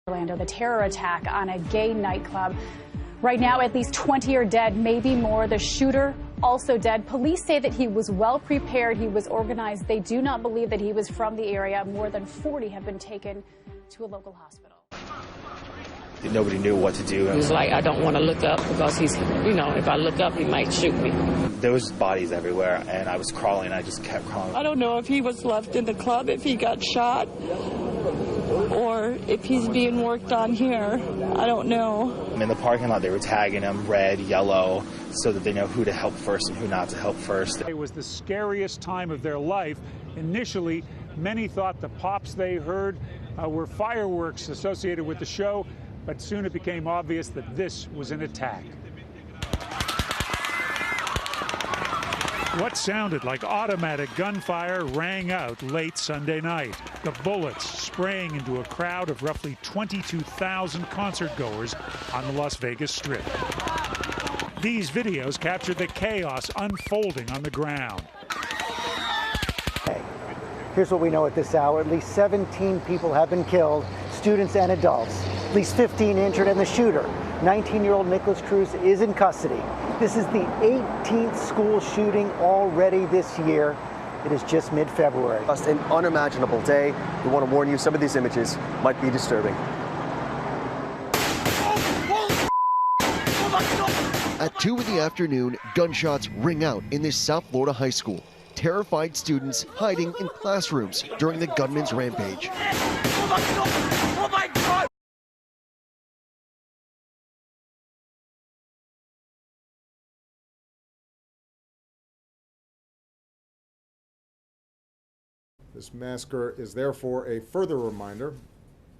Orlando, the terror attack on a gay nightclub. Right now, at least 20 are dead, maybe more. The shooter also dead. Police say that he was well prepared. He was organized. They do not believe that he was from the area. More than 40 have been taken to a local hospital. Nobody knew what to do. He was like, I don't want to look up because he's, if I look up, he might shoot me. There was bodies everywhere, and I was crawling. I just kept crawling. I don't know if he was left in the club, if he got shot, or if he's being worked on here. I don't know. In the parking lot, they were tagging him red, yellow, so that they know who to help first and who not to help first. It was the scariest time of their life. Initially, many thought the pops they heard were fireworks associated with the show, but soon it became obvious that this was an attack. What sounded like automatic gunfire rang out late Sunday night. The bullets spraying into a crowd of roughly 22,000 concertgoers on the Las Vegas Strip. These videos captured the chaos unfolding on the ground. Here's what we know at this hour. At least 17 people have been killed, students and adults. At least 15 injured, and the shooter, 19-year-old Nicholas Cruz, is in custody. This is the 18th school shooting already this year. It is just mid-February. Just an unimaginable day. We want to warn you, some of these images might be disturbing. At 2 in the afternoon, gunshots ring out in this South Florida high school. Terrified students hiding in classrooms during the gunman's rampage. Oh my God! This massacre is therefore a further reminder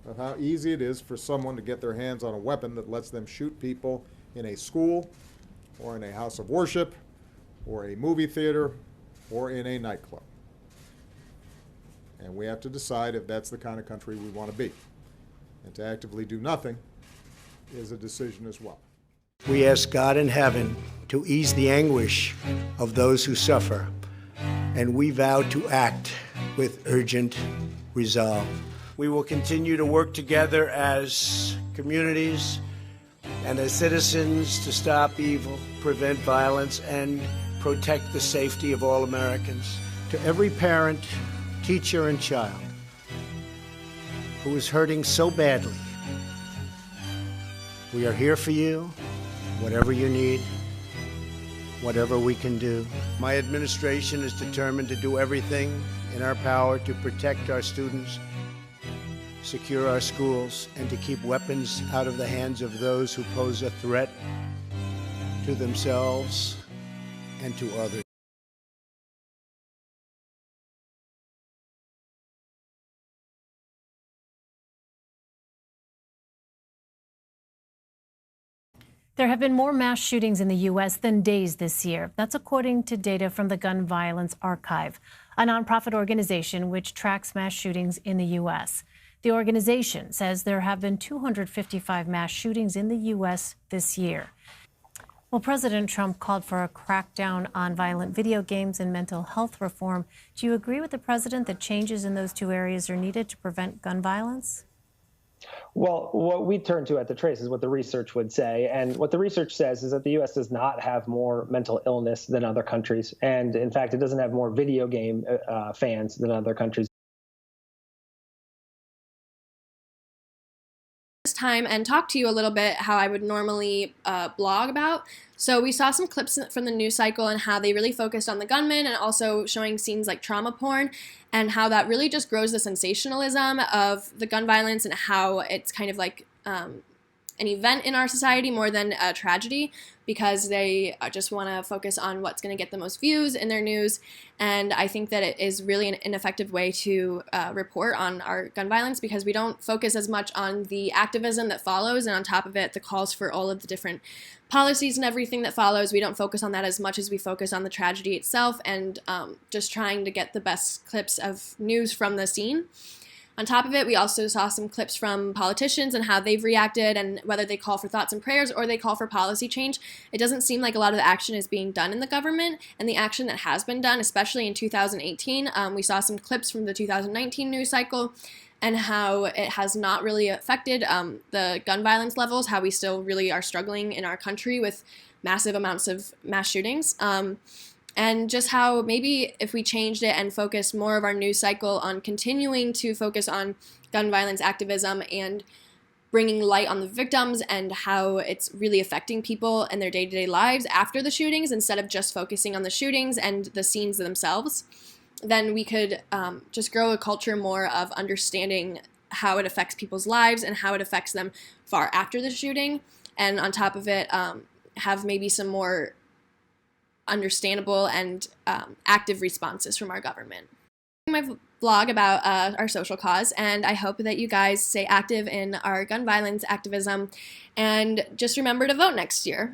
of how easy it is for someone to get their hands on a weapon that lets them shoot people in a school, or in a house of worship, or a movie theater, or in a nightclub. And we have to decide if that's the kind of country we want to be. And to actively do nothing is a decision as well. We ask God in heaven to ease the anguish of those who suffer, and we vow to act with urgent resolve. We will continue to work together as communities and as citizens to stop evil, prevent violence, and protect the safety of all Americans. To every parent, teacher, and child who is hurting so badly, we are here for you, whatever you need, whatever we can do. My administration is determined to do everything in our power to protect our students, secure our schools, and to keep weapons out of the hands of those who pose a threat to themselves and to others. There have been more mass shootings in the U.S. than days this year. That's according to data from the Gun Violence Archive, a nonprofit organization which tracks mass shootings in the U.S. The organization says there have been 255 mass shootings in the U.S. this year. Well, President Trump called for a crackdown on violent video games and mental health reform. Do you agree with the president that changes in those two areas are needed to prevent gun violence? Well, what we turn to at The Trace is what the research would say. And what the research says is that the U.S. does not have more mental illness than other countries. And in fact, it doesn't have more video game fans than other countries. Time and talk to you a little bit how I would normally blog about. So we saw some clips from the news cycle and how they really focused on the gunman and also showing scenes like trauma porn and how that really just grows the sensationalism of the gun violence and how it's kind of like an event in our society more than a tragedy because they just want to focus on what's going to get the most views in their news. And I think that it is really an ineffective way to report on our gun violence because we don't focus as much on the activism that follows, and on top of it, the calls for all of the different policies and everything that follows. We don't focus on that as much as we focus on the tragedy itself and just trying to get the best clips of news from the scene. On top of it, we also saw some clips from politicians and how they've reacted and whether they call for thoughts and prayers or they call for policy change. It doesn't seem like a lot of the action is being done in the government, and the action that has been done, especially in 2018, we saw some clips from the 2019 news cycle, and how it has not really affected the gun violence levels, how we still really are struggling in our country with massive amounts of mass shootings. And just how maybe if we changed it and focused more of our news cycle on continuing to focus on gun violence activism and bringing light on the victims and how it's really affecting people and their day-to-day lives after the shootings, instead of just focusing on the shootings and the scenes themselves, then we could just grow a culture more of understanding how it affects people's lives and how it affects them far after the shooting. And on top of it, have maybe some more understandable and active responses from our government. My vlog about our social cause, and I hope that you guys stay active in our gun violence activism and just remember to vote next year.